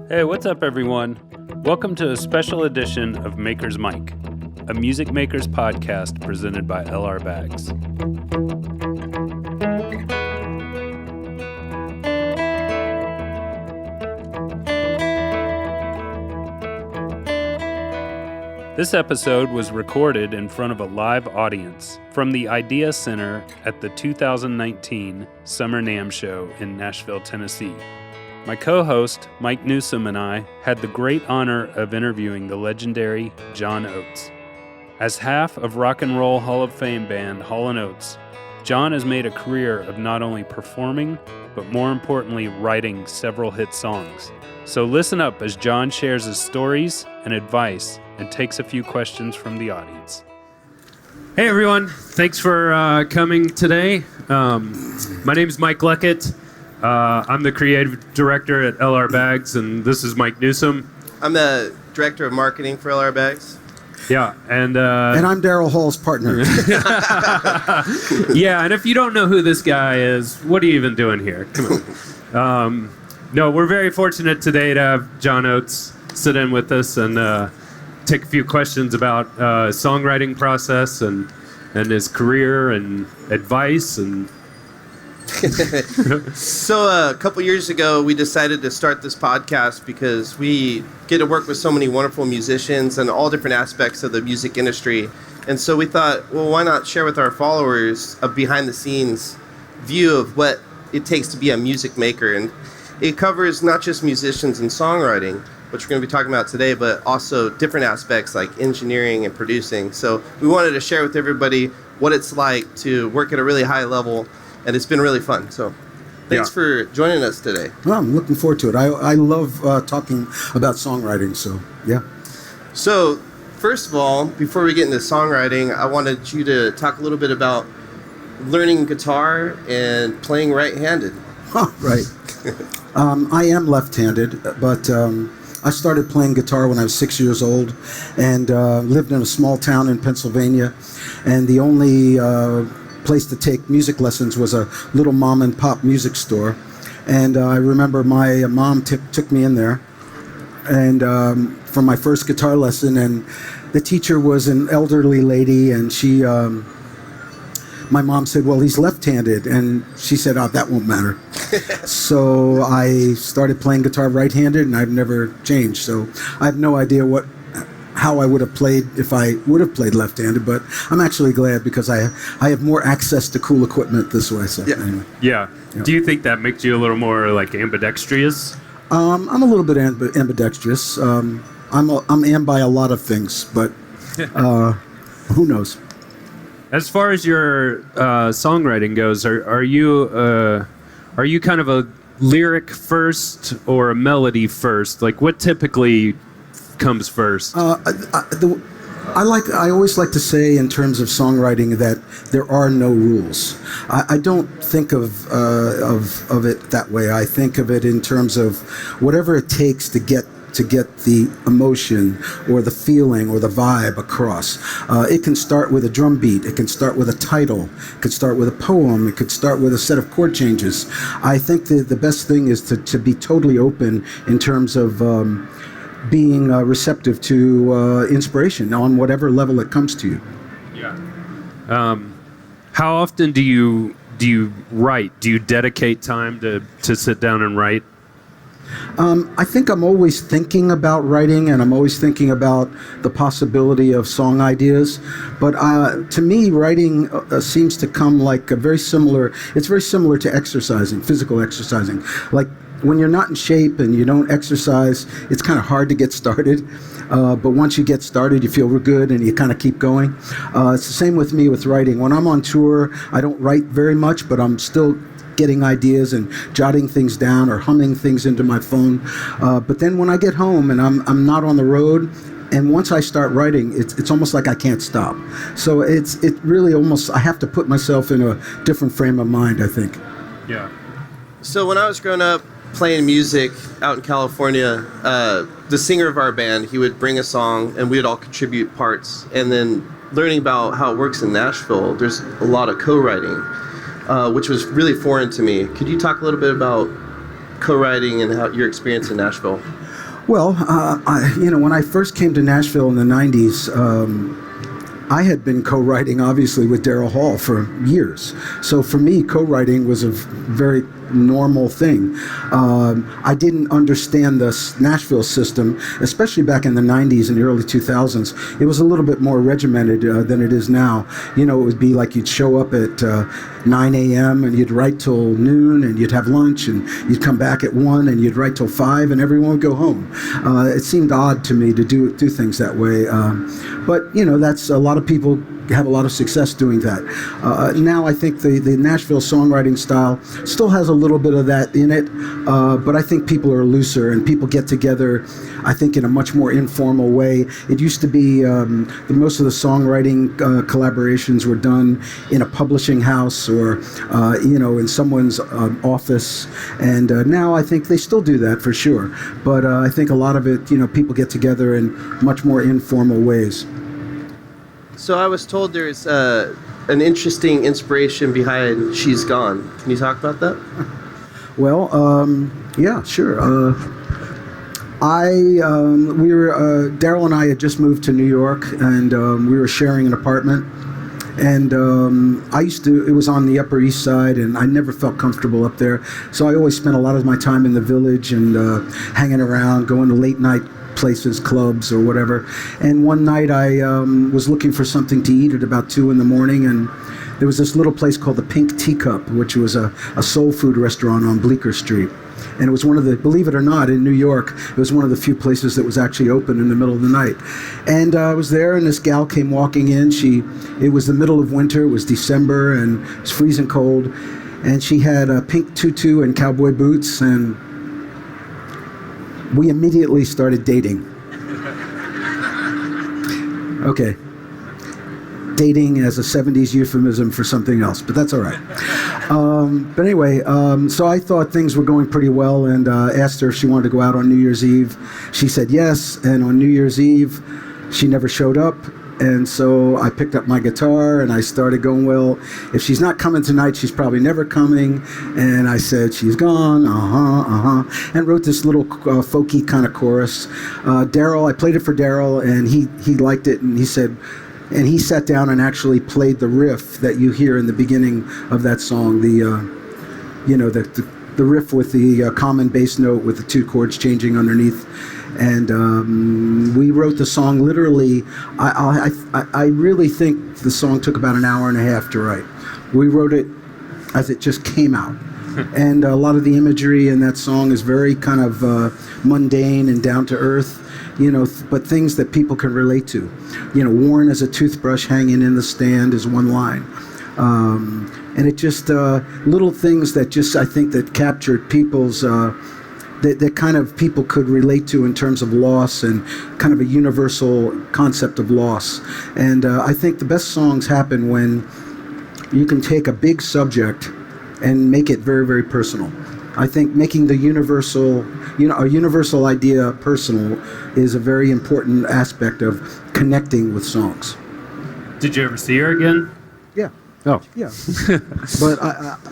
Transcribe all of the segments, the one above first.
Hey, what's up, everyone? Welcome to a special edition of Maker's Mic, a music makers podcast presented by LR Bags. This episode was recorded in front of a live audience from the Idea Center at the 2019 Summer NAMM show in Nashville, Tennessee. My co-host, Mike Newsom, and I had the great honor of interviewing the legendary John Oates. As half of Rock and Roll Hall of Fame band Hall & Oates, John has made a career of not only performing, but more importantly, writing several hit songs. So listen up as John shares his stories and advice and takes a few questions from the audience. Hey everyone, thanks for coming today. My name is Mike Leckett. I'm the creative director at LR Bags, and this is Mike Newsom. I'm the director of marketing for LR Bags. Yeah, and I'm Daryl Hall's partner. Yeah, and if you don't know who this guy is, what are you even doing here? Come on. No, we're very fortunate today to have John Oates sit in with us and take a few questions about songwriting process and his career and advice and. So a couple years ago, we decided to start this podcast because we get to work with so many wonderful musicians and all different aspects of the music industry. And so we thought, well, why not share with our followers a behind-the-scenes view of what it takes to be a music maker. And it covers not just musicians and songwriting, which we're going to be talking about today, but also different aspects like engineering and producing. So we wanted to share with everybody what it's like to work at a really high level. And it's been really fun. So thanks for joining us today. Well, I'm looking forward to it. I love talking about songwriting, so yeah. So first of all, before we get into songwriting, I wanted you to talk a little bit about learning guitar and playing right-handed. Right. I am left-handed, but I started playing guitar when I was 6 years old and lived in a small town in Pennsylvania. And the only place to take music lessons was a little mom and pop music store, and I remember my mom took me in there and for my first guitar lesson, and the teacher was an elderly lady, and she my mom said, well, he's left-handed, and she said, oh, that won't matter. So I started playing guitar right-handed, and I've never changed, so I have no idea how I would have played if I would have played left-handed, but I'm actually glad because I have more access to cool equipment this way. So anyway. Yeah. Do you think that makes you a little more like ambidextrous? I'm a little bit ambidextrous. I'm amb by a lot of things, but who knows? As far as your songwriting goes, are you kind of a lyric first or a melody first? Like what typically comes first? I always like to say in terms of songwriting that there are no rules. I don't think of it that way. I think of it in terms of whatever it takes to get the emotion or the feeling or the vibe across. It can start with a drum beat. It can start with a title. It could start with a poem. It could start with a set of chord changes. I think that the best thing is to be totally open in terms of being receptive to inspiration on whatever level it comes to you. Yeah. How often do you write? Do you dedicate time to sit down and write? I think I'm always thinking about writing, and I'm always thinking about the possibility of song ideas. But to me, writing seems to come like it's very similar to exercising, physical exercising. Like when you're not in shape and you don't exercise, it's kind of hard to get started. But once you get started, you feel real good and you kind of keep going. It's the same with me with writing. When I'm on tour, I don't write very much, but I'm still getting ideas and jotting things down or humming things into my phone. But then when I get home and I'm not on the road, and once I start writing, it's almost like I can't stop. So it really almost, I have to put myself in a different frame of mind, I think. Yeah. So when I was growing up playing music out in California, the singer of our band, he would bring a song and we would all contribute parts. And then learning about how it works in Nashville, there's a lot of co-writing, which was really foreign to me. Could you talk a little bit about co-writing and how your experience in Nashville? Well, when I first came to Nashville in the 90s, I had been co-writing, obviously, with Daryl Hall for years. So for me, co-writing was a very normal thing. I didn't understand the Nashville system, especially back in the 90s and the early 2000s. It was a little bit more regimented than it is now. It would be like you'd show up at 9 a.m. and you'd write till noon, and you'd have lunch, and you'd come back at 1 and you'd write till 5, and everyone would go home. It seemed odd to me to do things that way. But that's a lot of people have a lot of success doing that. Now I think the Nashville songwriting style still has a little bit of that in it, but I think people are looser and people get together, I think, in a much more informal way. It used to be most of the songwriting collaborations were done in a publishing house or in someone's office, and now I think they still do that for sure. But I think a lot of it, people get together in much more informal ways. So I was told there's an interesting inspiration behind She's Gone. Can you talk about that? Well, yeah, sure. Daryl and I had just moved to New York, and we were sharing an apartment. And it was on the Upper East Side, and I never felt comfortable up there. So I always spent a lot of my time in the Village and hanging around, going to late night places, clubs or whatever. And one night I was looking for something to eat at about 2 in the morning, and there was this little place called the Pink Teacup, which was a soul food restaurant on Bleecker Street. And it was one of the, believe it or not, in New York, it was one of the few places that was actually open in the middle of the night. And I was there, and this gal came walking in. It was the middle of winter, it was December, and it was freezing cold. And she had a pink tutu and cowboy boots, and we immediately started dating. Okay. Dating as a 70s euphemism for something else, but that's all right. But anyway, so I thought things were going pretty well, and asked her if she wanted to go out on New Year's Eve. She said yes, and on New Year's Eve, she never showed up. And so I picked up my guitar and I started going, well, if she's not coming tonight, she's probably never coming. And I said, she's gone, and wrote this little folky kind of chorus. I played it for Daryl, and he liked it, and he said, and he sat down and actually played the riff that you hear in the beginning of that song, the riff with the common bass note with the 2 chords changing underneath. And we wrote the song literally. I really think the song took about an hour and a half to write. We wrote it as it just came out. And a lot of the imagery in that song is very kind of mundane and down to earth, but things that people can relate to. Worn as a toothbrush hanging in the stand is one line. And it just, little things that just, I think, that captured people's, that kind of people could relate to in terms of loss and kind of a universal concept of loss. And I think the best songs happen when you can take a big subject and make it very, very personal. I think making the universal, a universal idea personal is a very important aspect of connecting with songs. Did you ever see her again? Yeah. Oh. Yeah. But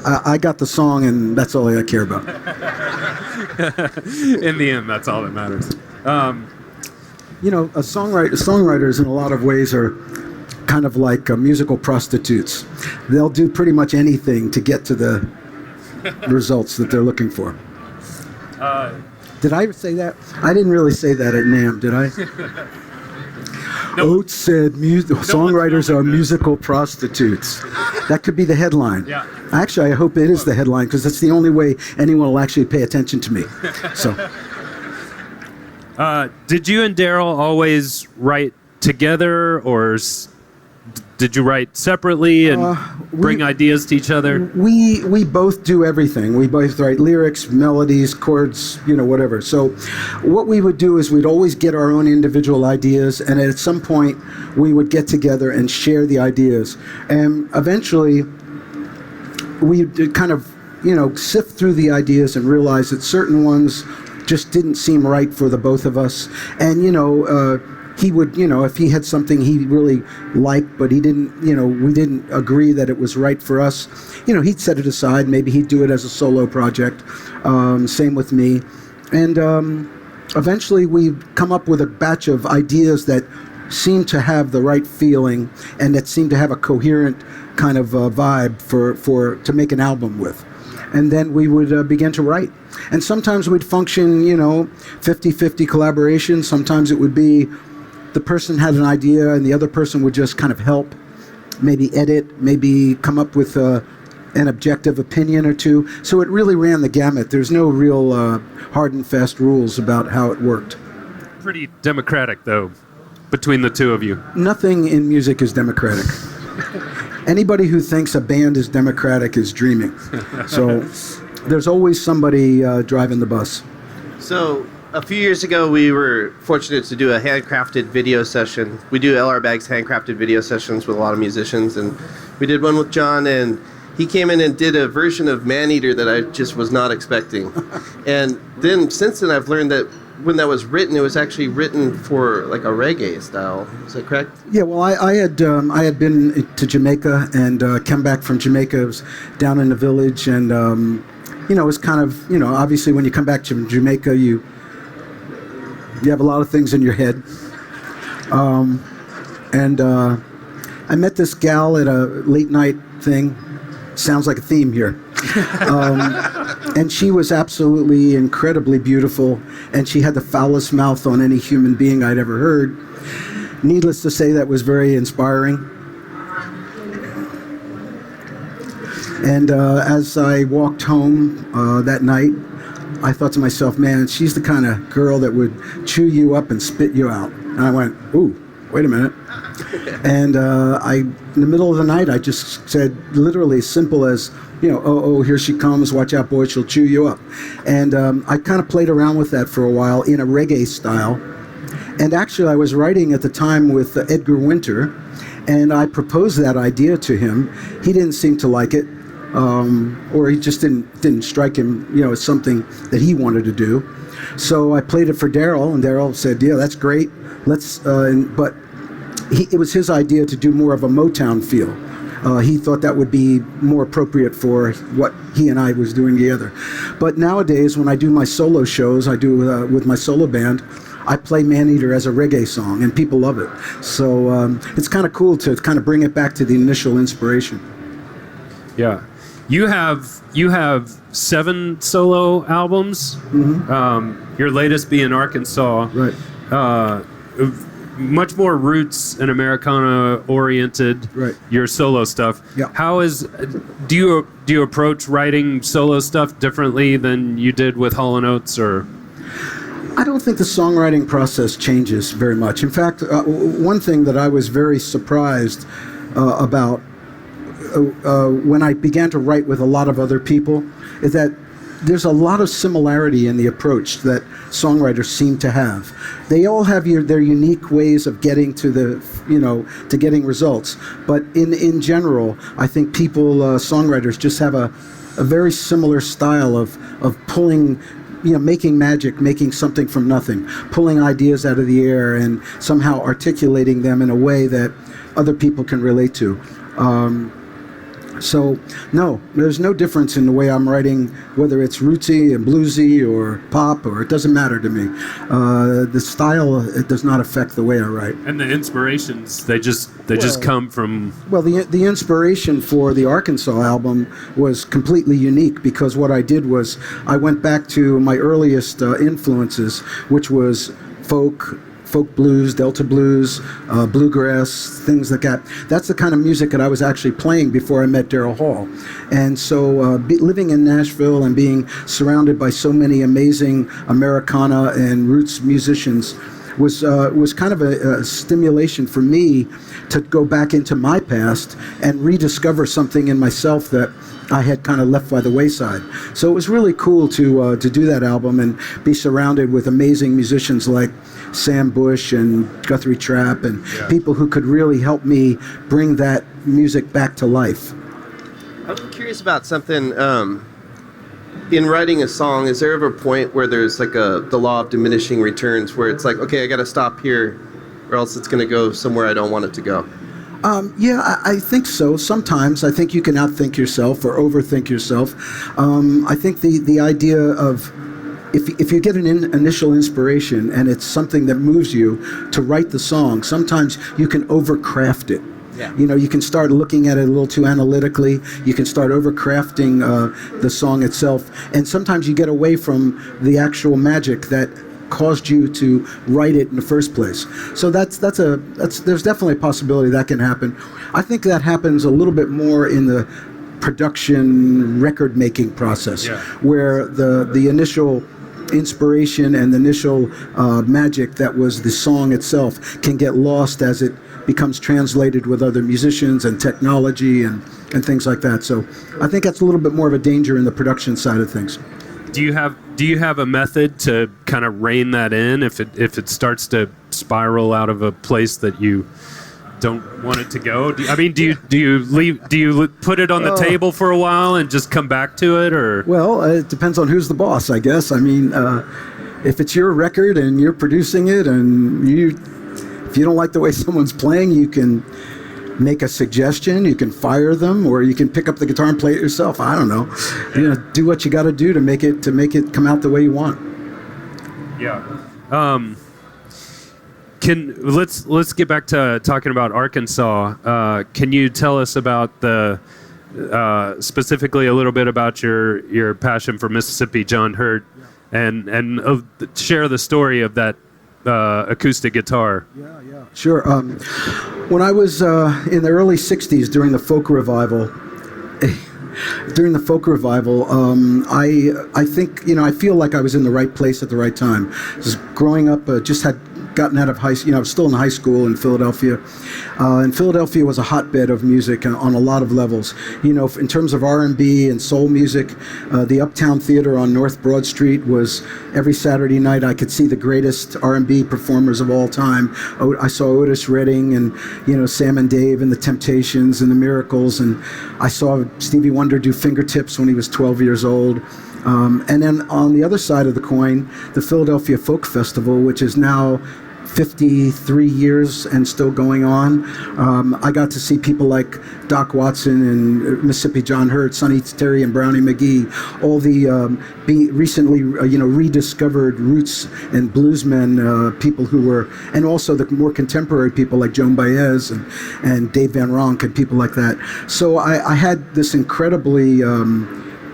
I got the song, and that's all I care about. In the end, that's all that matters. Songwriters in a lot of ways are kind of like musical prostitutes. They'll do pretty much anything to get to the results that they're looking for. Did I say that? I didn't really say that at NAMM, did I? Oates said songwriters are musical prostitutes. That could be the headline. Yeah. Actually, I hope it is the headline, because that's the only way anyone will actually pay attention to me. So, did you and Daryl always write together, or did you write separately and bring ideas to each other? We both do everything. We both write lyrics, melodies, chords, whatever. So what we would do is we'd always get our own individual ideas, and at some point we would get together and share the ideas. And eventually we kind of, sift through the ideas and realize that certain ones just didn't seem right for the both of us. And, he would, if he had something he really liked, but he didn't, we didn't agree that it was right for us, he'd set it aside. Maybe he'd do it as a solo project. Same with me. And eventually we'd come up with a batch of ideas that seemed to have the right feeling and that seemed to have a coherent kind of vibe to make an album with. And then we would begin to write. And sometimes we'd function, 50-50 collaboration. Sometimes it would be the person had an idea and the other person would just kind of help, maybe edit, maybe come up with an objective opinion or two. So it really ran the gamut. There's no real hard and fast rules about how it worked. Pretty democratic, though, between the two of you. Nothing in music is democratic. Anybody who thinks a band is democratic is dreaming. So there's always somebody driving the bus. So a few years ago, we were fortunate to do a handcrafted video session. We do LR Bag's handcrafted video sessions with a lot of musicians, and we did one with John, and he came in and did a version of Man-Eater that I just was not expecting. And then since then, I've learned that when that was written, it was actually written for like a reggae style. Is that correct? Yeah, well, I had been to Jamaica and come back from Jamaica. I was down in the village, and it was kind of, obviously when you come back to Jamaica, you have a lot of things in your head. And I met this gal at a late night thing. Sounds like a theme here. And she was absolutely incredibly beautiful, and she had the foulest mouth on any human being I'd ever heard. Needless to say, that was very inspiring. And as I walked home that night, I thought to myself, man, she's the kind of girl that would chew you up and spit you out. And I went, ooh, wait a minute. And in the middle of the night, I just said literally as simple as, oh, here she comes, watch out, boy, she'll chew you up. And I kind of played around with that for a while in a reggae style. And actually, I was writing at the time with Edgar Winter, and I proposed that idea to him. He didn't seem to like it, or he just didn't strike him, as something that he wanted to do. So I played it for Daryl, and Daryl said, yeah, that's great. But it was his idea to do more of a Motown feel. He thought that would be more appropriate for what he and I was doing together. But nowadays, when I do my solo shows, I do with my solo band, I play Man-Eater as a reggae song, and people love it. So it's kind of cool to kind of bring it back to the initial inspiration. Yeah. You have 7 solo albums. Mm-hmm. Your latest being Arkansas. Right. Much more roots and Americana oriented. Right. Your solo stuff. Yeah. Do you approach writing solo stuff differently than you did with Hall & Oates, or? I don't think the songwriting process changes very much. In fact, one thing that I was very surprised about when I began to write with a lot of other people is that there's a lot of similarity in the approach that songwriters seem to have. They all have their unique ways of getting to to getting results. But in general, I think songwriters just have a very similar style of pulling, making magic, making something from nothing, pulling ideas out of the air and somehow articulating them in a way that other people can relate to. So, no, there's no difference in the way I'm writing, whether it's rootsy and bluesy or pop, or it doesn't matter to me. The style, it does not affect the way I write. And the inspirations, they just come from... Well, the inspiration for the Arkansas album was completely unique, because what I did was I went back to my earliest influences, which was folk blues, Delta blues, bluegrass, things like that. That's the kind of music that I was actually playing before I met Daryl Hall. And so living in Nashville and being surrounded by so many amazing Americana and roots musicians was kind of a stimulation for me to go back into my past and rediscover something in myself that I had kind of left by the wayside. So it was really cool to do that album and be surrounded with amazing musicians like Sam Bush and Guthrie Trapp and people who could really help me bring that music back to life. I'm curious about something. In writing a song, is there ever a point where there's like the law of diminishing returns, where it's like, okay, I got to stop here, or else it's going to go somewhere I don't want it to go. Yeah, I think so. Sometimes I think you can outthink yourself or overthink yourself. I think the idea of if you get an initial inspiration and it's something that moves you to write the song, sometimes you can overcraft it. Yeah. You know, you can start looking at it a little too analytically. You can start overcrafting the song itself, and sometimes you get away from the actual magic that caused you to write it in the first place. So there's definitely a possibility that can happen. I think that happens a little bit more in the production record making process, where the initial inspiration and the initial magic that was the song itself can get lost as it becomes translated with other musicians and technology and things like that. So I think that's a little bit more of a danger in the production side of things. Do you have a method to kind of rein that in if it starts to spiral out of a place that you don't want it to go? Do you put it on the table for a while and just come back to it, or? Well, it depends on who's the boss, I guess. I mean, if it's your record and you're producing it, and if you don't like the way someone's playing, you can make a suggestion, you can fire them, or you can pick up the guitar and play it yourself. I don't know. You know, do what you got to do to make it come out the way you want. Yeah. Let's get back to talking about Arkansas. Can you tell us about specifically a little bit about your passion for Mississippi John Hurt, and share the story of that acoustic guitar? Yeah, sure. When I was in the early '60s during the folk revival, I think, I feel like I was in the right place at the right time. Just growing up, just had gotten out of high school. I was still in high school in Philadelphia. And Philadelphia was a hotbed of music on a lot of levels. In terms of R&B and soul music, the Uptown Theater on North Broad Street was every Saturday night. I could see the greatest R&B performers of all time. I saw Otis Redding and, Sam and Dave and the Temptations and the Miracles. And I saw Stevie Wonder do Fingertips when he was 12 years old. And then on the other side of the coin, the Philadelphia Folk Festival, which is now 53 years and still going on. I got to see people like Doc Watson and Mississippi John Hurt, Sonny Terry and Brownie McGee, all the recently rediscovered roots and bluesmen, people who were, and also the more contemporary people like Joan Baez and Dave Van Ronk and people like that. So I had this incredibly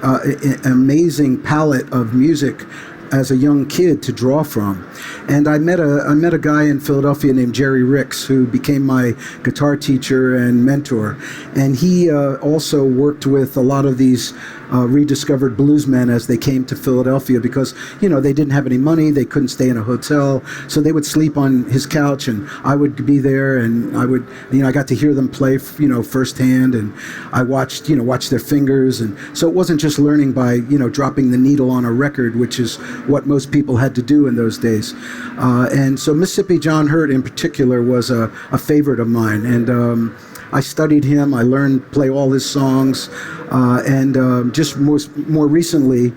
amazing palette of music as a young kid to draw from. And I met a guy in Philadelphia named Jerry Ricks, who became my guitar teacher and mentor. And he also worked with a lot of these rediscovered bluesmen as they came to Philadelphia, because they didn't have any money, they couldn't stay in a hotel, so they would sleep on his couch, and I would be there, and I would I got to hear them play firsthand, and I watched their fingers. And so it wasn't just learning by dropping the needle on a record, which is what most people had to do in those days. And so Mississippi John Hurt in particular was a favorite of mine, and I studied him. I learned play all his songs, and just more recently,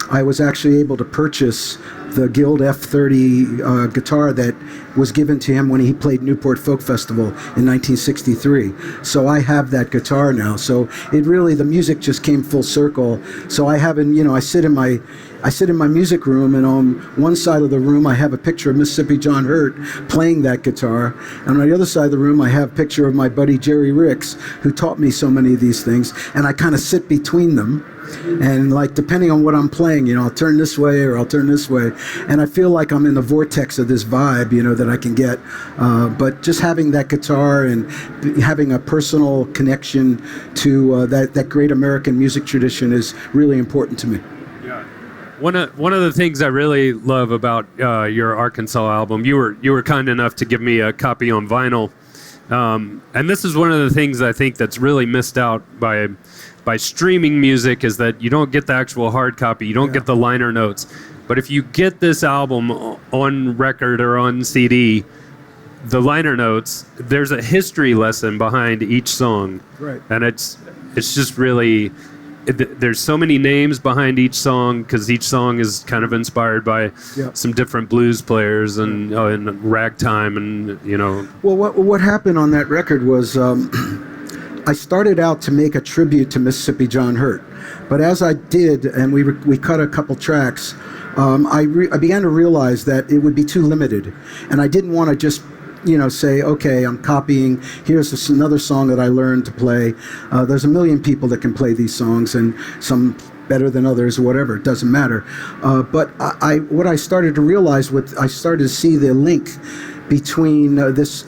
I was actually able to purchase the Guild F30 guitar that was given to him when he played Newport Folk Festival in 1963. So I have that guitar now. So the music just came full circle. So I have I sit in my music room, and on one side of the room I have a picture of Mississippi John Hurt playing that guitar, and on the other side of the room I have a picture of my buddy Jerry Ricks, who taught me so many of these things, and I kind of sit between them. And depending on what I'm playing, I'll turn this way or I'll turn this way, and I feel like I'm in the vortex of this vibe, that I can get. But just having that guitar and having a personal connection to that great American music tradition is really important to me. Yeah. One of the things I really love about your Arkansas album, you were kind enough to give me a copy on vinyl, and this is one of the things I think that's really missed out by streaming music, is that you don't get the actual hard copy, you don't get the liner notes. But if you get this album on record or on CD, the liner notes, there's a history lesson behind each song. Right. And it's just really there's so many names behind each song because each song is kind of inspired by some different blues players and ragtime and Well, what happened on that record was I started out to make a tribute to Mississippi John Hurt, but as I did, and we cut a couple tracks, I began to realize that it would be too limited, and I didn't want to just say, okay, I'm copying, here's another song that I learned to play. There's a million people that can play these songs, and some better than others or whatever, it doesn't matter. But what I started to realize, I started to see the link between this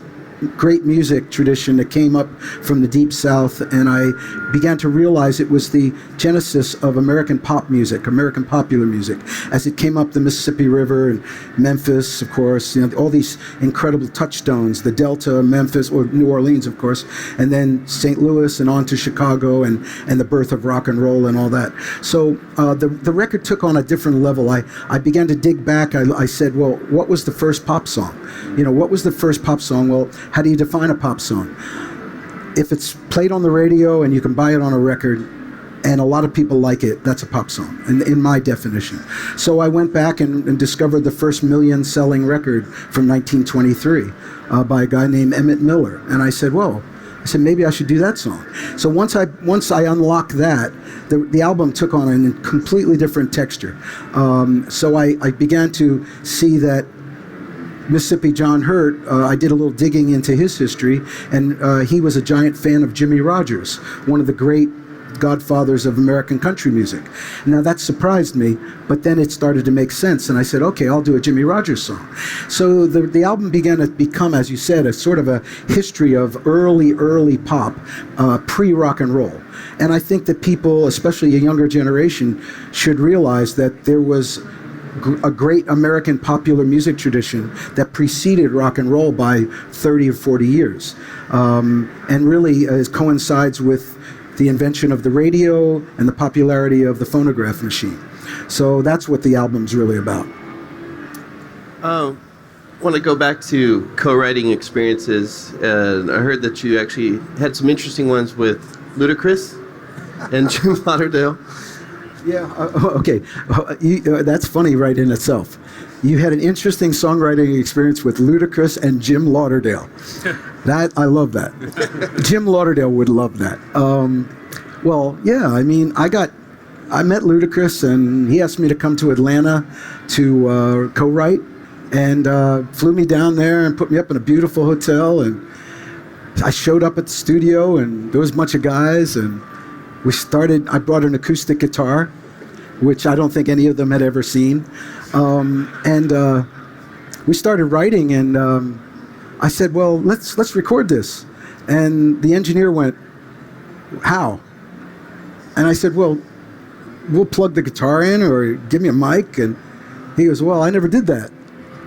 great music tradition that came up from the Deep South, and I began to realize it was the genesis of American pop music, American popular music, as it came up the Mississippi River and Memphis, of course, all these incredible touchstones, the Delta, Memphis, or New Orleans, of course, and then St. Louis and on to Chicago and the birth of rock and roll and all that. So the record took on a different level. I began to dig back. I said, well, what was the first pop song? What was the first pop song? Well, how do you define a pop song? If it's played on the radio and you can buy it on a record and a lot of people like it, that's a pop song, in my definition. So I went back and discovered the first million-selling record from 1923 by a guy named Emmett Miller. And I said, maybe I should do that song. So once I unlocked that, the album took on a completely different texture. So I began to see that Mississippi John Hurt, I did a little digging into his history, and he was a giant fan of Jimmie Rodgers, one of the great godfathers of American country music. Now that surprised me, but then it started to make sense, and I said, okay, I'll do a Jimmie Rodgers song. So the album began to become, as you said, a sort of a history of early pop, pre-rock and roll. And I think that people, especially a younger generation, should realize that there was a great American popular music tradition that preceded rock and roll by 30 or 40 years, and really coincides with the invention of the radio and the popularity of the phonograph machine. So that's what the album's really about. I want to go back to co-writing experiences, and I heard that you actually had some interesting ones with Ludacris and Jim Lauderdale. Yeah, okay. That's funny right in itself. You had an interesting songwriting experience with Ludacris and Jim Lauderdale. I love that. Jim Lauderdale would love that. I met Ludacris, and he asked me to come to Atlanta to co-write, and flew me down there and put me up in a beautiful hotel, and I showed up at the studio, and there was a bunch of guys, and I brought an acoustic guitar, which I don't think any of them had ever seen. And we started writing, and I said, well, let's record this. And the engineer went, how? And I said, well, we'll plug the guitar in or give me a mic. And he goes, well, I never did that.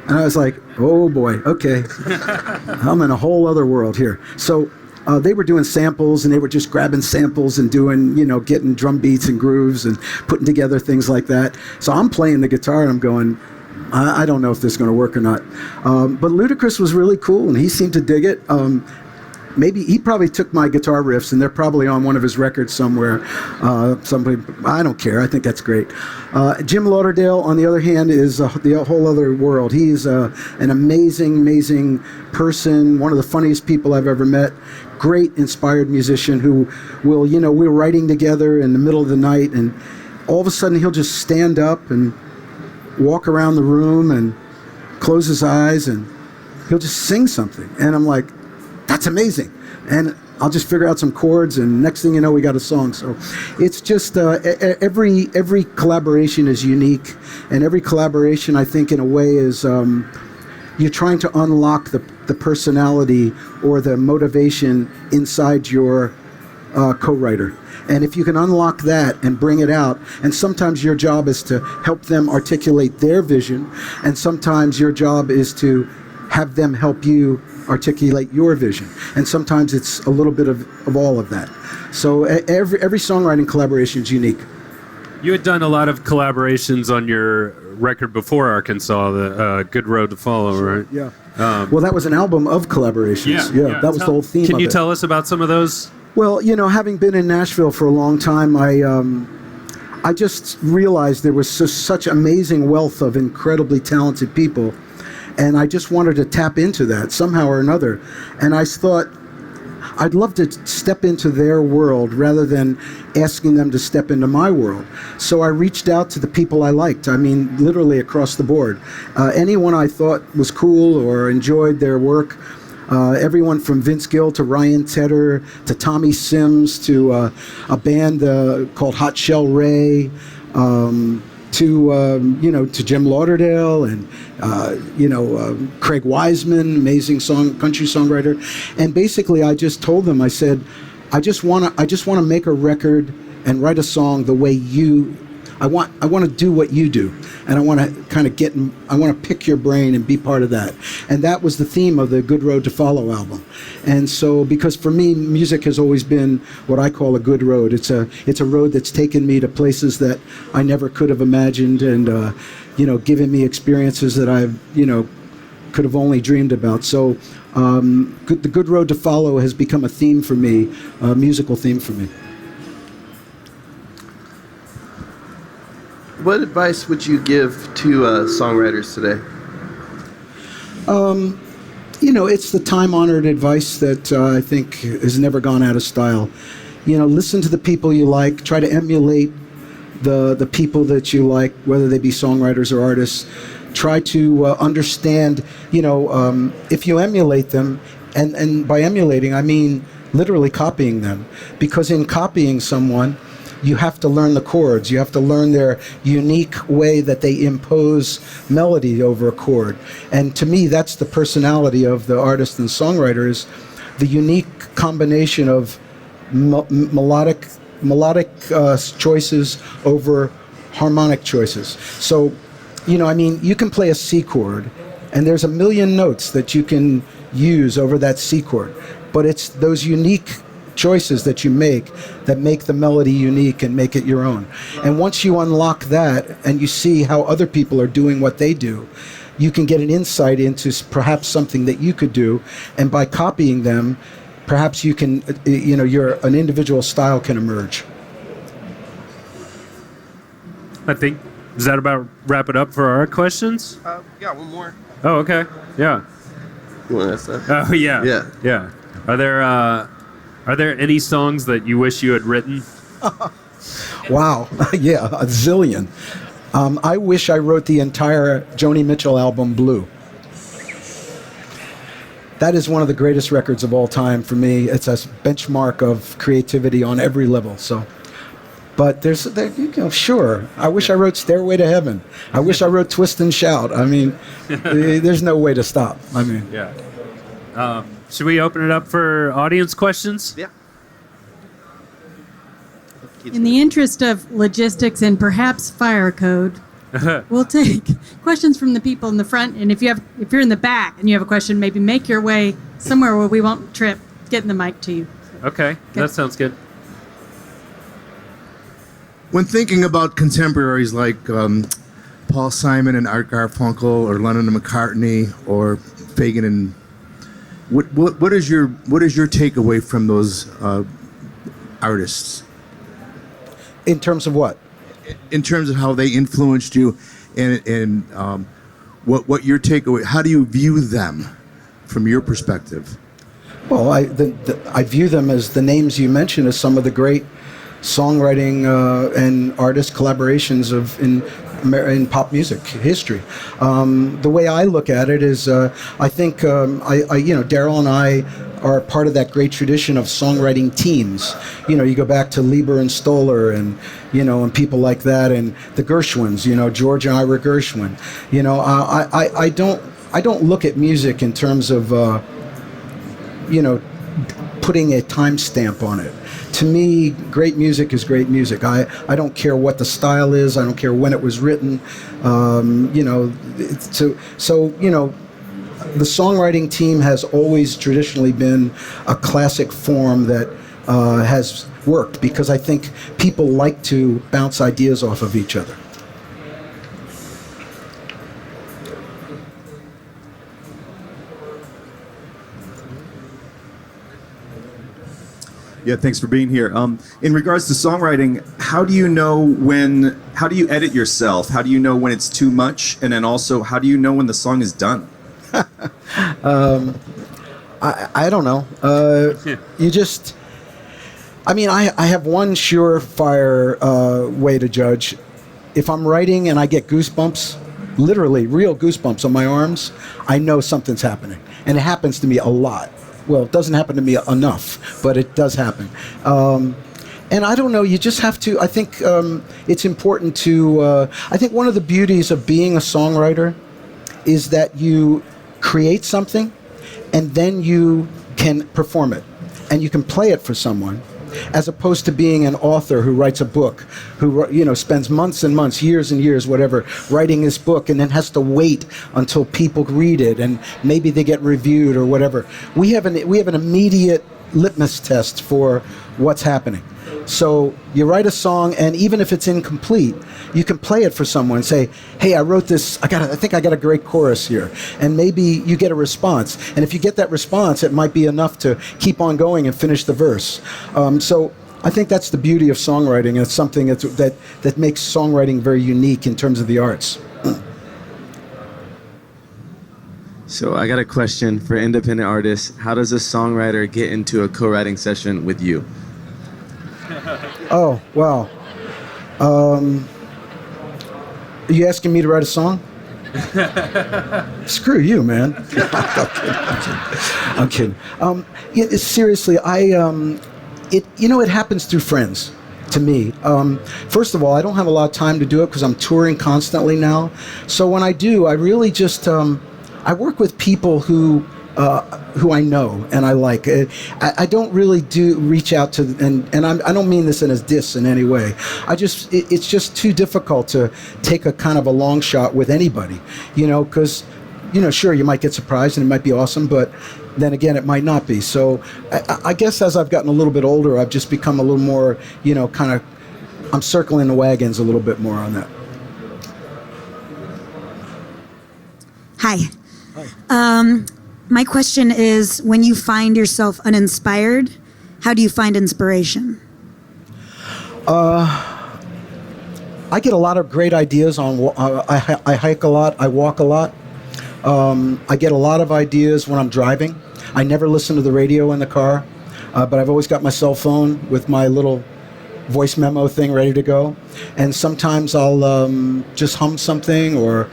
And I was like, oh boy, okay. I'm in a whole other world here. So they were doing samples, and they were just grabbing samples and doing, getting drum beats and grooves and putting together things like that. So I'm playing the guitar, and I'm going, I don't know if this is going to work or not. But Ludacris was really cool, and he seemed to dig it. Maybe he probably took my guitar riffs, and they're probably on one of his records somewhere. Somebody, I don't care. I think that's great. Jim Lauderdale, on the other hand, is the whole other world. He's an amazing person, one of the funniest people I've ever met. Great, inspired musician who will, we're writing together in the middle of the night, and all of a sudden he'll just stand up and walk around the room and close his eyes, and he'll just sing something. And I'm like, that's amazing. And I'll just figure out some chords, and next thing you know, we got a song. So it's just every collaboration is unique, and every collaboration, I think, in a way, is you're trying to unlock the personality or the motivation inside your co-writer. And if you can unlock that and bring it out, and sometimes your job is to help them articulate their vision, and sometimes your job is to have them help you articulate your vision. And sometimes it's a little bit of all of that. So every songwriting collaboration is unique. You had done a lot of collaborations on your record before Arkansas, the Good Road to Follow, right? Yeah. Well, that was an album of collaborations. Yeah, that was the whole theme of it. Can you tell us about some of those? Well, having been in Nashville for a long time, I just realized there was such amazing wealth of incredibly talented people, and I just wanted to tap into that somehow or another. And I thought I'd love to step into their world rather than asking them to step into my world. So I reached out to the people I liked. I mean, literally across the board. Anyone I thought was cool or enjoyed their work. Everyone from Vince Gill to Ryan Tedder to Tommy Sims to a band called Hot Shell Ray, to Jim Lauderdale and Craig Wiseman, amazing country songwriter. And basically, I just told them, I said, I just want to make a record and write a song the way you. I want to do what you do, and I want to kind of I want to pick your brain and be part of that. And that was the theme of the Good Road to Follow album. And so, because for me, music has always been what I call a good road. It's a road that's taken me to places that I never could have imagined, and given me experiences that I've could have only dreamed about. So, the Good Road to Follow has become a theme for me, a musical theme for me. What advice would you give to songwriters today? It's the time-honored advice that I think has never gone out of style. Listen to the people you like. Try to emulate the people that you like, whether they be songwriters or artists. Try to understand, if you emulate them, and by emulating, I mean literally copying them. Because in copying someone, you have to learn the chords. You have to learn their unique way that they impose melody over a chord. And to me, that's the personality of the artist and songwriter, is the unique combination of melodic choices over harmonic choices. So, you can play a C chord, and there's a million notes that you can use over that C chord. But it's those unique choices that you make that make the melody unique and make it your own. And once you unlock that and you see how other people are doing what they do, you can get an insight into perhaps something that you could do. And by copying them, perhaps you can, an individual style can emerge. I think, does that about wrap it up for our questions? Yeah, one more. Oh, okay. Yeah. You want to ask that? Oh, yeah. Yeah. Yeah. Are there any songs that you wish you had written? Wow. Yeah, a zillion. I wish I wrote the entire Joni Mitchell album, Blue. That is one of the greatest records of all time for me. It's a benchmark of creativity on every level. So, but sure. I wish I wrote Stairway to Heaven. I wish I wrote Twist and Shout. I mean, there's no way to stop. I mean, yeah. Should we open it up for audience questions? Yeah. In the interest of logistics and perhaps fire code, we'll take questions from the people in the front. And if you're in the back and you have a question, maybe make your way somewhere where we won't trip, getting the mic to you. Okay, that sounds good. When thinking about contemporaries like Paul Simon and Art Garfunkel, or Lennon and McCartney, or Fagan and what is your takeaway from those artists? in terms of what? In terms of how they influenced you, and what your takeaway? How do you view them from your perspective? Well, I view them as the names you mentioned as some of the great songwriting and artist collaborations in pop music history. The way I look at it is, I think Daryl and I are part of that great tradition of songwriting teams. You go back to Lieber and Stoller, and and people like that, and the Gershwins. George and Ira Gershwin. I don't look at music in terms of putting a timestamp on it. To me, great music is great music. I don't care what the style is. I don't care when it was written. The songwriting team has always traditionally been a classic form that has worked, because I think people like to bounce ideas off of each other. Yeah, thanks for being here. In regards to songwriting, how do you edit yourself? How do you know when it's too much? And then also, how do you know when the song is done? I don't know. I have one surefire way to judge. If I'm writing and I get goosebumps, literally real goosebumps on my arms, I know something's happening. And it happens to me a lot. Well, it doesn't happen to me enough, but it does happen. And I don't know, you just have to, I think it's important to, I think one of the beauties of being a songwriter is that you create something and then you can perform it and you can play it for someone, as opposed to being an author who writes a book, who spends months and months, years and years, whatever, writing this book and then has to wait until people read it and maybe they get reviewed or whatever. We have an immediate litmus test for what's happening. So you write a song, and even if it's incomplete, you can play it for someone and say, hey, I wrote this, I think I got a great chorus here. And maybe you get a response. And if you get that response, it might be enough to keep on going and finish the verse. So I think that's the beauty of songwriting. It's something that makes songwriting very unique in terms of the arts. So I got a question for independent artists. How does a songwriter get into a co-writing session with you? Oh, wow. Are you asking me to write a song? Screw you, man. I'm kidding. Seriously, it happens through friends to me. First of all, I don't have a lot of time to do it because I'm touring constantly now. So when I do, I really just, I work with people who I know and I like. I don't really reach out to, and I don't mean this in a diss in any way. It's just too difficult to take a kind of a long shot with anybody, because, sure, you might get surprised and it might be awesome, but then again, it might not be. So I guess as I've gotten a little bit older, I've just become a little more, I'm circling the wagons a little bit more on that. Hi. My question is, when you find yourself uninspired, how do you find inspiration? I get a lot of great ideas on. I hike a lot. I walk a lot. I get a lot of ideas when I'm driving. I never listen to the radio in the car, but I've always got my cell phone with my little voice memo thing ready to go. And sometimes I'll just hum something, or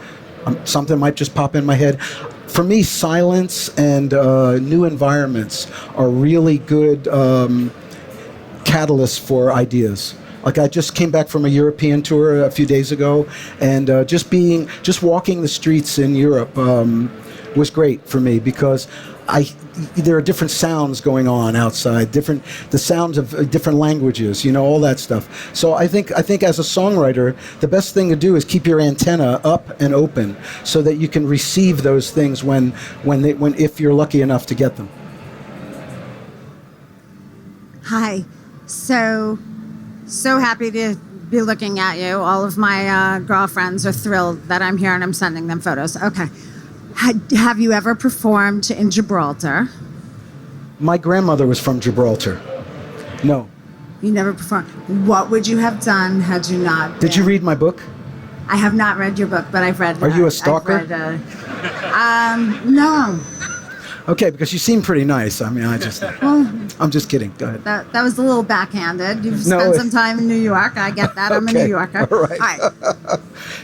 something might just pop in my head. For me, silence and new environments are really good catalysts for ideas. Like, I just came back from a European tour a few days ago, and just walking the streets in Europe was great for me, because there are different sounds going on outside, the sounds of different languages, all that stuff. So I think as a songwriter, the best thing to do is keep your antenna up and open so that you can receive those things when if you're lucky enough to get them. Hi. So happy to be looking at you. All of my girlfriends are thrilled that I'm here and I'm sending them photos. Okay. Have you ever performed in Gibraltar? My grandmother was from Gibraltar. No. You never performed. What would you have done had you not? Did you read my book? I have not read your book, but I've read. Are you a stalker? No. Okay, because you seem pretty nice. I mean, I'm just kidding. Go ahead. That was a little backhanded. You've spent some time in New York. I get that. I'm a New Yorker. All right.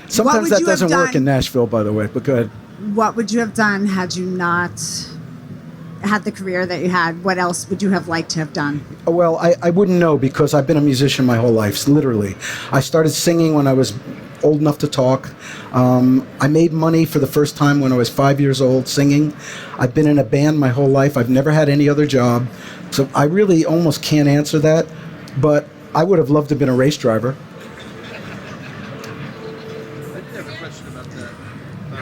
Sometimes that doesn't work in Nashville, by the way, but go ahead. What would you have done had you not had the career that you had? What else would you have liked to have done? Well, I wouldn't know, because I've been a musician my whole life, literally. I started singing when I was old enough to talk. I made money for the first time when I was 5 years old singing. I've been in a band my whole life. I've never had any other job. So I really almost can't answer that, but I would have loved to have been a race driver.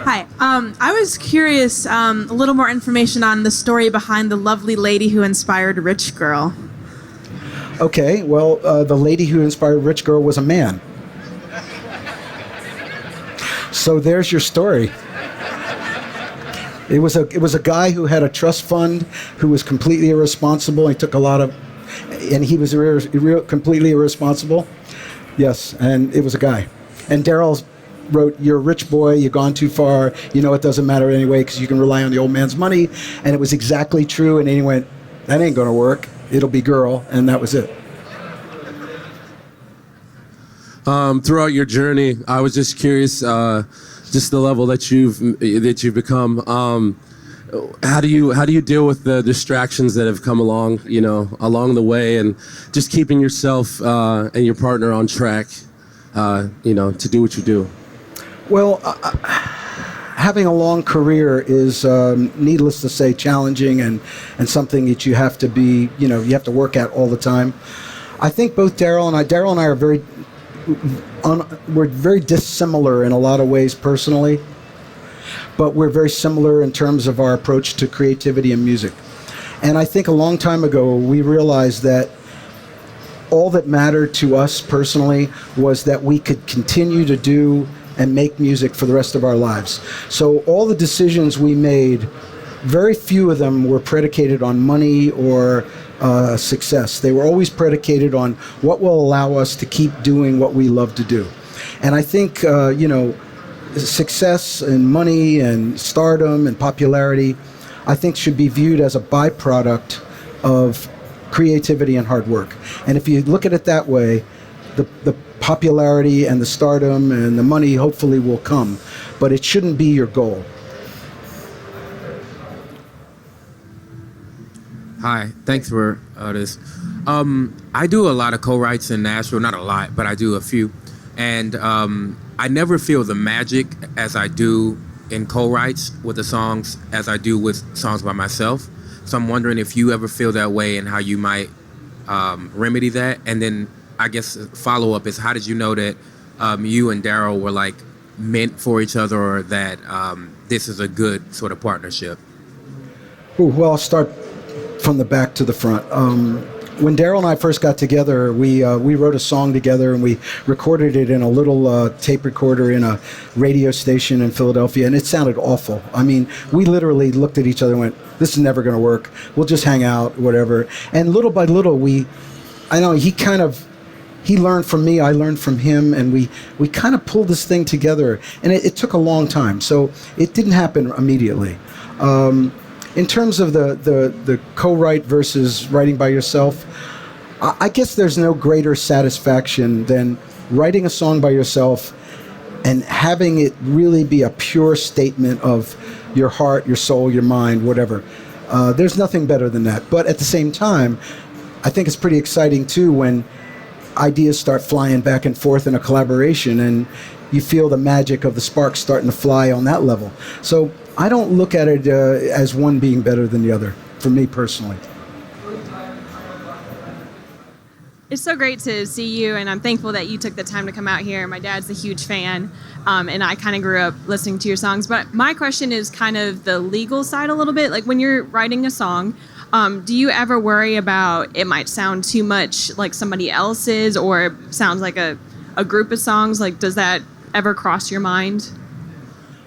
Hi. I was curious, a little more information on the story behind the lovely lady who inspired Rich Girl. Okay, well, the lady who inspired Rich Girl was a man. So there's your story. It was a guy who had a trust fund, who was completely irresponsible. He took a lot of And he was completely irresponsible. Yes, and it was a guy. And Daryl wrote, "You're a rich boy, you've gone too far, you know it doesn't matter anyway because you can rely on the old man's money." And it was exactly true, and then he went, "That ain't going to work, it'll be girl," and that was it. Throughout your journey, I was just curious, just the level that you've become. How do you deal with the distractions that have come along, along the way, and just keeping yourself and your partner on track, to do what you do? Well, having a long career is, needless to say, challenging and something that you have to be, you have to work at all the time. I think both Daryl and I are we're very dissimilar in a lot of ways personally, but we're very similar in terms of our approach to creativity and music. And I think a long time ago, we realized that all that mattered to us personally was that we could continue to do and make music for the rest of our lives. So all the decisions we made, very few of them were predicated on money or success. They were always predicated on what will allow us to keep doing what we love to do. And I think, success and money and stardom and popularity, I think should be viewed as a byproduct of creativity and hard work. And if you look at it that way, the popularity and the stardom and the money hopefully will come, but it shouldn't be your goal. Hi, thanks for this. I do a lot of co-writes in Nashville, not a lot, but I do a few. And I never feel the magic as I do in co-writes with the songs as I do with songs by myself. So I'm wondering if you ever feel that way and how you might remedy that. And then I guess follow-up is, how did you know that you and Daryl were like meant for each other, or that this is a good sort of partnership? Well, I'll start from the back to the front. When Daryl and I first got together, we wrote a song together and we recorded it in a little tape recorder in a radio station in Philadelphia, and it sounded awful. I mean, we literally looked at each other and went, "This is never going to work. We'll just hang out, whatever." And little by little, he learned from me, I learned from him, and we kind of pulled this thing together. And it took a long time, so it didn't happen immediately. In terms of the co-write versus writing by yourself, I guess there's no greater satisfaction than writing a song by yourself and having it really be a pure statement of your heart, your soul, your mind, whatever. There's nothing better than that. But at the same time, I think it's pretty exciting too when ideas start flying back and forth in a collaboration and you feel the magic of the sparks starting to fly on that level. So I don't look at it as one being better than the other, for me personally. It's so great to see you, and I'm thankful that you took the time to come out here. My dad's a huge fan, and I kind of grew up listening to your songs. But my question is kind of the legal side a little bit. Like, when you're writing a song, do you ever worry about it might sound too much like somebody else's, or sounds like a group of songs? Like, does that ever cross your mind?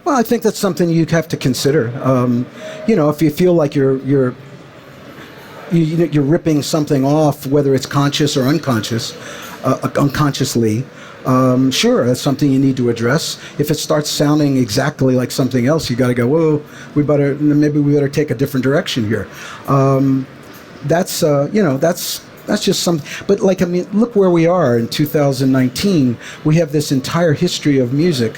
Well, I think that's something you have to consider. If you feel like you're ripping something off, whether it's conscious or unconsciously, sure, that's something you need to address. If it starts sounding exactly like something else, you got to go, whoa, maybe we better take a different direction here. That's just something. But look where we are in 2019. We have this entire history of music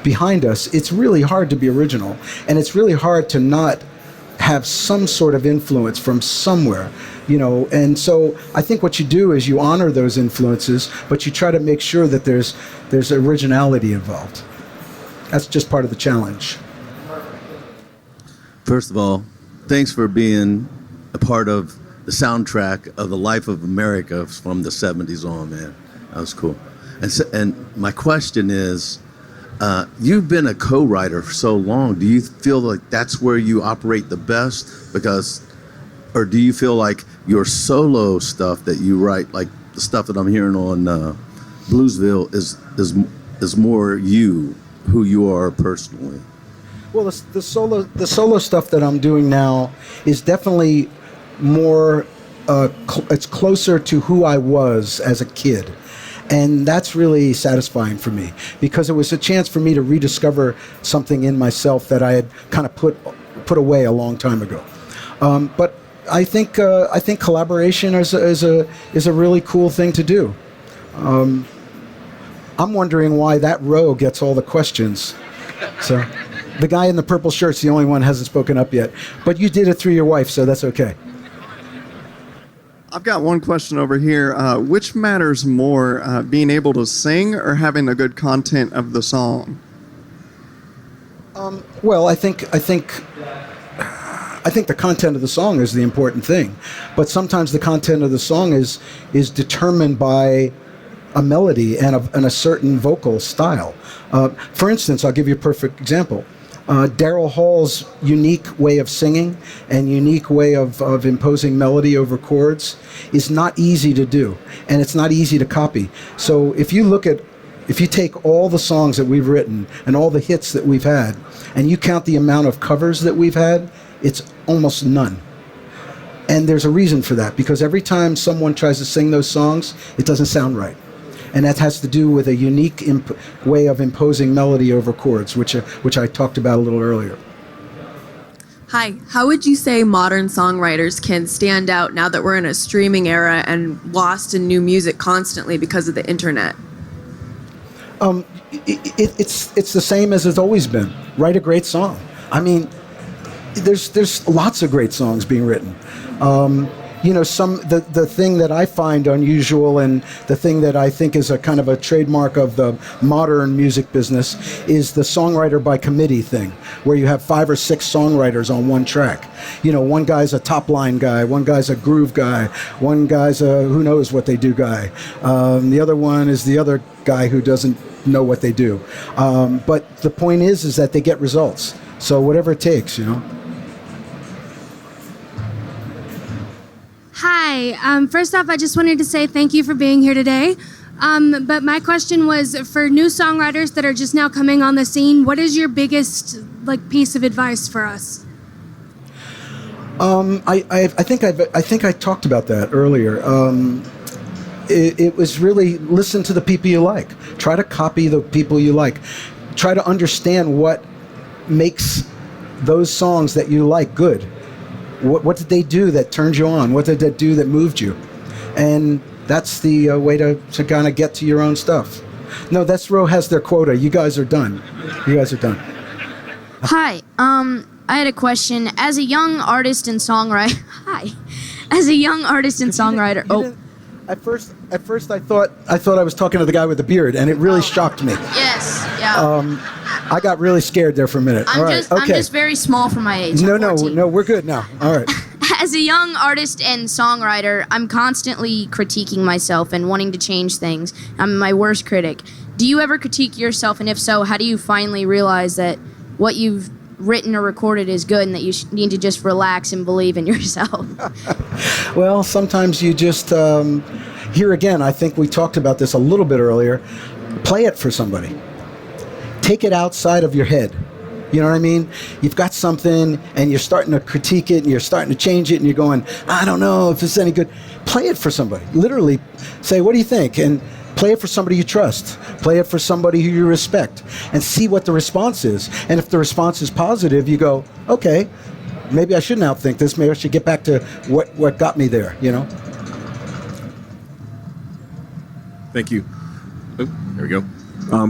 behind us. It's really hard to be original, and it's really hard to not have some sort of influence from somewhere, and so I think what you do is you honor those influences, but you try to make sure that there's originality involved. That's just part of the challenge. First of all, thanks for being a part of the soundtrack of the life of America from the 70s on, man. That was cool. And my question is, you've been a co-writer for so long. Do you feel like that's where you operate the best? Or do you feel like your solo stuff that you write, like the stuff that I'm hearing on Bluesville, is more you, who you are personally? Well, the solo stuff that I'm doing now is definitely more it's closer to who I was as a kid. And that's really satisfying for me because it was a chance for me to rediscover something in myself that I had kind of put away a long time ago. But I think collaboration is a really cool thing to do. I'm wondering why that row gets all the questions. So the guy in the purple shirt's the only one who hasn't spoken up yet. But you did it through your wife, so that's okay. I've got one question over here. Which matters more, being able to sing or having the good content of the song? Well, I think the content of the song is the important thing, but sometimes the content of the song is determined by a melody and a certain vocal style. For instance, I'll give you a perfect example. Daryl Hall's unique way of singing and unique way of imposing melody over chords is not easy to do, and it's not easy to copy. So if you take all the songs that we've written and all the hits that we've had, and you count the amount of covers that we've had, it's almost none. And there's a reason for that, because every time someone tries to sing those songs, it doesn't sound right. And that has to do with a unique way of imposing melody over chords, which I talked about a little earlier. Hi, how would you say modern songwriters can stand out now that we're in a streaming era and lost in new music constantly because of the internet? It's the same as it's always been. Write a great song. I mean, there's lots of great songs being written. The thing that I find unusual and the thing that I think is a kind of a trademark of the modern music business is the songwriter by committee thing, where you have 5 or 6 songwriters on one track. One guy's a top line guy, one guy's a groove guy, one guy's a who knows what they do guy. The other one is the other guy who doesn't know what they do. But the point is that they get results. So whatever it takes, Hi. First off, I just wanted to say thank you for being here today. But my question was for new songwriters that are just now coming on the scene. What is your biggest piece of advice for us? I think I talked about that earlier. It was really listen to the people you like. Try to copy the people you like. Try to understand what makes those songs that you like good. What did they do that turned you on? What did they do that moved you? And that's the way to kind of get to your own stuff. No, this row has their quota. You guys are done. Hi. I had a question. As a young artist and songwriter. At first, I thought I was talking to the guy with the beard, and it really shocked me. Yes. Yeah. I got really scared there for a minute. I'm just very small for my age. No, we're good now. All right. As a young artist and songwriter, I'm constantly critiquing myself and wanting to change things. I'm my worst critic. Do you ever critique yourself, and if so, how do you finally realize that what you've written or recorded is good and that you need to just relax and believe in yourself? Well, sometimes you just, here again, I think we talked about this a little bit earlier, play it for somebody. Take it outside of your head. You know what I mean? You've got something and you're starting to critique it and you're starting to change it and you're going, I don't know if it's any good. Play it for somebody. Literally say, what do you think? And play it for somebody you trust. Play it for somebody who you respect and see what the response is. And if the response is positive, you go, okay, maybe I shouldn't outthink this. Maybe I should get back to what got me there, Thank you. Oh, there we go.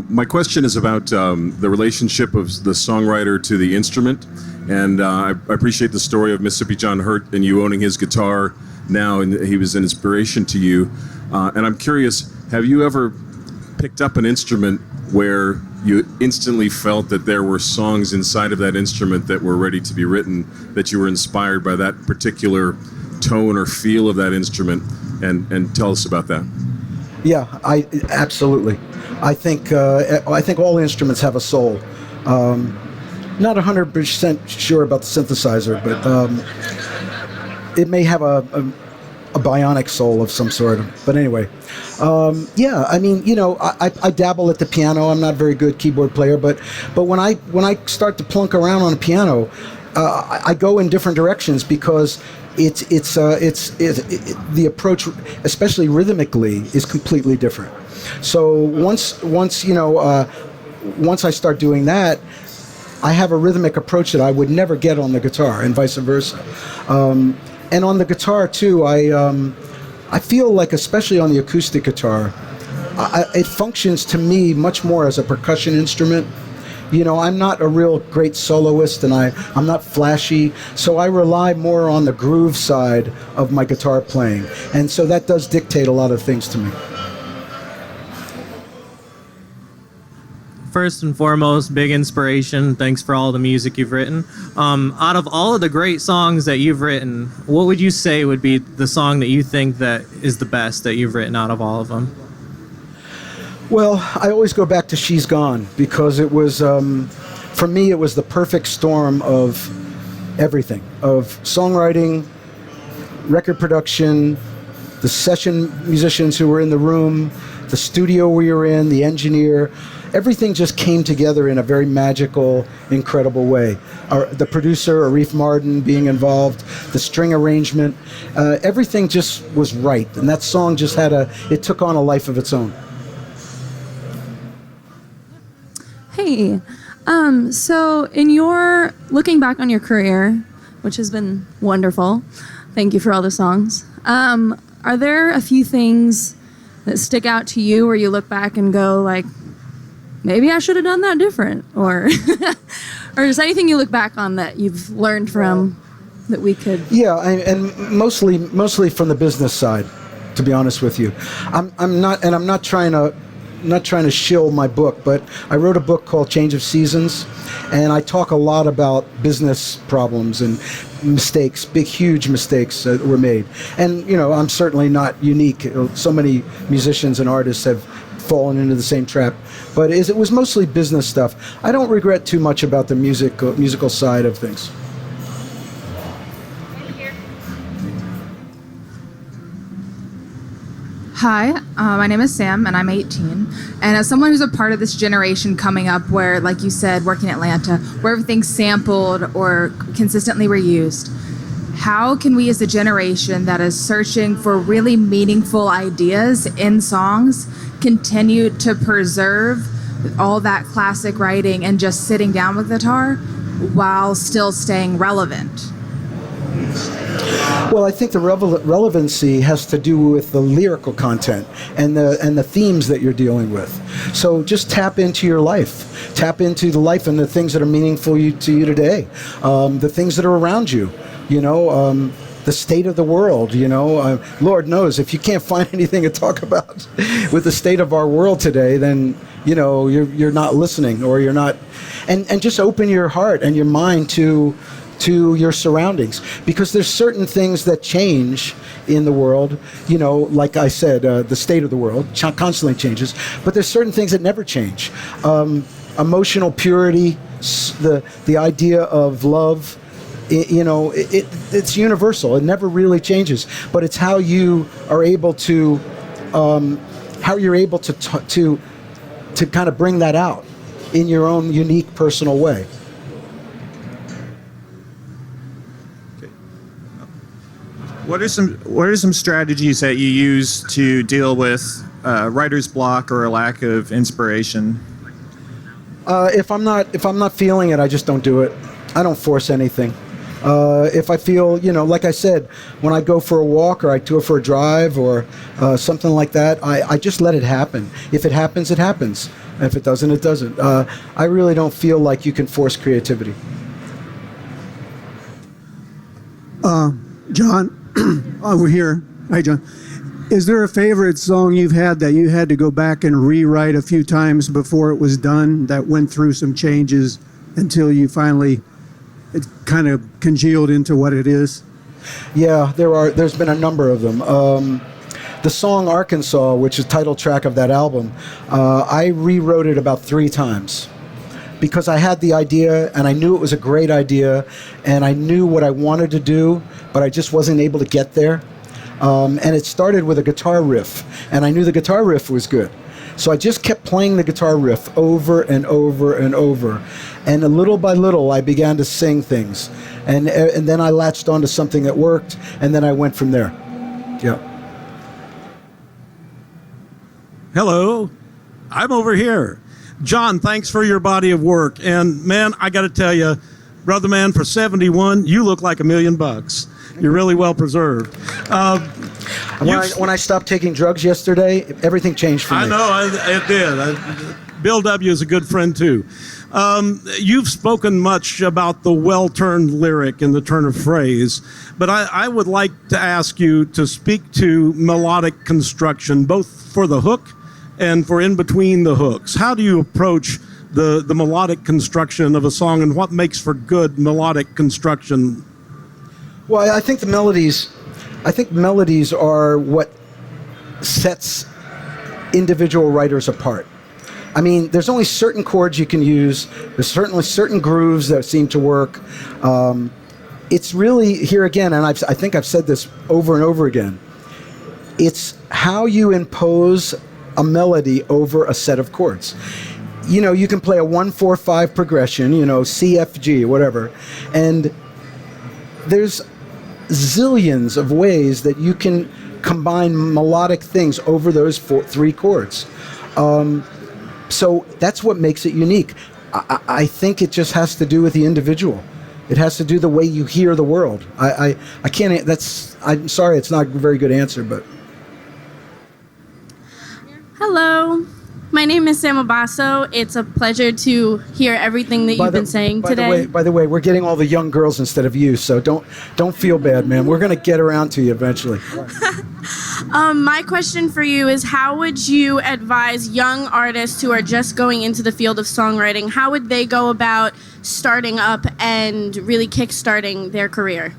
My question is about the relationship of the songwriter to the instrument, and I appreciate the story of Mississippi John Hurt and you owning his guitar now, and he was an inspiration to you. And I'm curious, have you ever picked up an instrument where you instantly felt that there were songs inside of that instrument that were ready to be written, that you were inspired by that particular tone or feel of that instrument, and tell us about that? Yeah, absolutely. I think all instruments have a soul. Not 100% sure about the synthesizer, but it may have a bionic soul of some sort. But anyway, I dabble at the piano. I'm not a very good keyboard player, but when I start to plunk around on a piano, I go in different directions because the approach, especially rhythmically, is completely different. So once I start doing that, I have a rhythmic approach that I would never get on the guitar, and vice versa. And on the guitar too, I feel like, especially on the acoustic guitar, it functions to me much more as a percussion instrument. I'm not a real great soloist, and I'm not flashy, so I rely more on the groove side of my guitar playing. And so that does dictate a lot of things to me. First and foremost, big inspiration. Thanks for all the music you've written. Out of all of the great songs that you've written, what would you say would be the song that you think that is the best that you've written out of all of them? Well, I always go back to She's Gone, because it was, for me, it was the perfect storm of everything, of songwriting, record production, the session musicians who were in the room, the studio we were in, the engineer. Everything just came together in a very magical, incredible way. The producer, Arif Mardin, being involved, the string arrangement, everything just was right. And that song just it took on a life of its own. Hey, so in your looking back on your career, which has been wonderful, thank you for all the songs. Are there a few things that stick out to you where you look back and go like, maybe I should have done that different, or or just anything you look back on that you've learned from that we could? Yeah, and mostly from the business side, to be honest with you. I'm not trying to shill my book, but I wrote a book called Change of Seasons, and I talk a lot about business problems and mistakes, big, huge mistakes that were made. And, I'm certainly not unique. So many musicians and artists have fallen into the same trap. But it was mostly business stuff. I don't regret too much about the musical side of things. Hi, my name is Sam, and I'm 18. And as someone who's a part of this generation coming up where, like you said, working in Atlanta, where everything's sampled or consistently reused, how can we as a generation that is searching for really meaningful ideas in songs continue to preserve all that classic writing and just sitting down with guitar while still staying relevant? Well, I think the relevancy has to do with the lyrical content and the themes that you're dealing with. So just tap into your life. Tap into the life and the things that are meaningful to you today. The things that are around you. The state of the world, Lord knows, if you can't find anything to talk about with the state of our world today, then, you're not listening, or you're not, and just open your heart and your mind to your surroundings, because there's certain things that change in the world, like I said, the state of the world constantly changes, but there's certain things that never change. Emotional purity, the idea of love, it's universal. It never really changes, but it's how you are able to, how you're able to kind of bring that out in your own unique personal way. What are some strategies that you use to deal with writer's block or a lack of inspiration? If I'm not feeling it, I just don't do it. I don't force anything. If I feel, like I said, when I go for a walk or I tour for a drive or something like that, I just let it happen. If it happens, it happens. If it doesn't, it doesn't. I really don't feel like you can force creativity. John, over here. Hi, John. Is there a favorite song you've had that you had to go back and rewrite a few times before it was done, that went through some changes until you finally it kind of congealed into what it is? Yeah, there's been a number of them. The song Arkansas, which is the title track of that album, I rewrote it about 3 times. Because I had the idea, and I knew it was a great idea, and I knew what I wanted to do, but I just wasn't able to get there. And it started with a guitar riff, and I knew the guitar riff was good. So I just kept playing the guitar riff over and over and over. And little by little, I began to sing things. And then I latched onto something that worked, and then I went from there. Yeah. Hello, I'm over here. John, thanks for your body of work. And man, I got to tell you, brother man, for 71, you look like $1 million. You're really well preserved. When I stopped taking drugs yesterday, everything changed for me. I know, it did. Bill W. is a good friend too. You've spoken much about the well-turned lyric and the turn of phrase, but I would like to ask you to speak to melodic construction, both for the hook and for in between the hooks. How do you approach the melodic construction of a song, and what makes for good melodic construction? Well, I think melodies are what sets individual writers apart. I mean, there's only certain chords you can use. There's certainly certain grooves that seem to work. It's really, here again, and I think I've said this over and over again, it's how you impose a melody over a set of chords. You know, you can play a 1-4-5 progression, you know, C, F, G, whatever, and there's zillions of ways that you can combine melodic things over those three chords. So that's what makes it unique. I think it just has to do with the individual. It has to do the way you hear the world. I can't, I'm sorry, it's not a very good answer, but. Hello, my name is Sam Abasso. It's a pleasure to hear everything that you've been saying today. By the way, we're getting all the young girls instead of you, so don't feel bad, man. We're going to get around to you eventually. My question for you is, how would you advise young artists who are just going into the field of songwriting, how would they go about starting up and really kickstarting their career?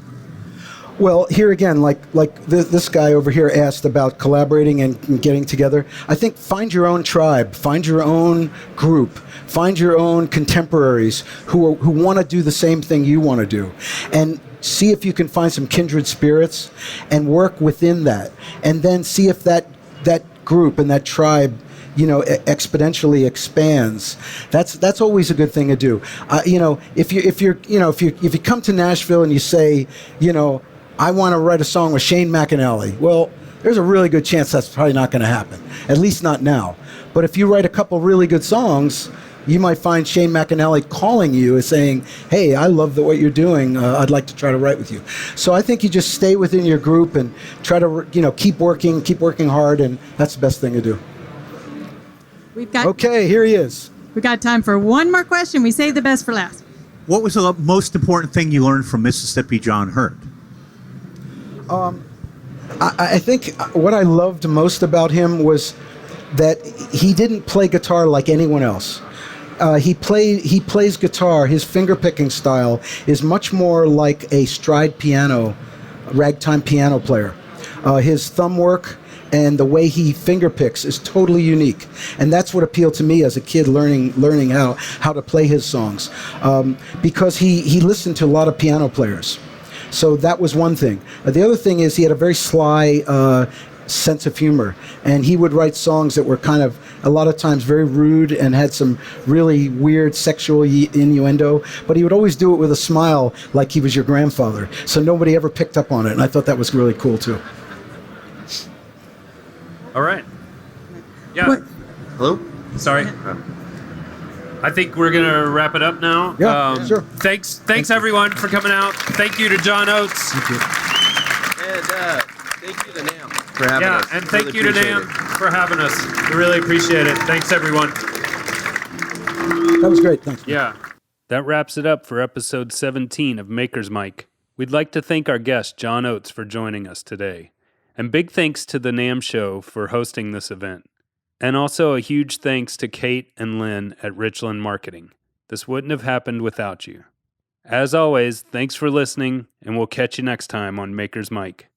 Well, here again, like this guy over here asked about collaborating and getting together. I think find your own tribe, find your own group, find your own contemporaries who want to do the same thing you want to do, and see if you can find some kindred spirits and work within that, and then see if that group and that tribe, you know, exponentially expands. That's always a good thing to do. You know, if you come to Nashville and you say, you know, I want to write a song with Shane McAnally. Well, there's a really good chance that's probably not going to happen, at least not now. But if you write a couple really good songs, you might find Shane McAnally calling you and saying, hey, I love what you're doing. I'd like to try to write with you. So I think you just stay within your group and try to, you know, keep working hard, and that's the best thing to do. Okay, here he is. We've got time for one more question. We saved the best for last. What was the most important thing you learned from Mississippi John Hurt? I think what I loved most about him was that he didn't play guitar like anyone else. He plays guitar. His finger-picking style is much more like a stride piano, ragtime piano player. His thumb work and the way he finger picks is totally unique, and that's what appealed to me as a kid learning how to play his songs, because he listened to a lot of piano players. So that was one thing. The other thing is he had a very sly sense of humor, and he would write songs that were kind of a lot of times very rude and had some really weird sexual innuendo, but he would always do it with a smile like he was your grandfather, so nobody ever picked up on it, and I thought that was really cool too. All right. Yeah. Hello? Sorry. I think we're going to wrap it up now. Yeah, sure. Thanks everyone for coming out. Thank you to John Oates. Thank you. And thank you to NAMM for having us. Yeah, and thank Really you to appreciate NAMM for having us. We really appreciate it. Thanks, everyone. That was great. Thanks. Yeah. That wraps it up for episode 17 of Maker's Mic. We'd like to thank our guest, John Oates, for joining us today. And big thanks to the NAMM Show for hosting this event. And also a huge thanks to Kate and Lynn at Richland Marketing. This wouldn't have happened without you. As always, thanks for listening, and we'll catch you next time on Maker's Mic.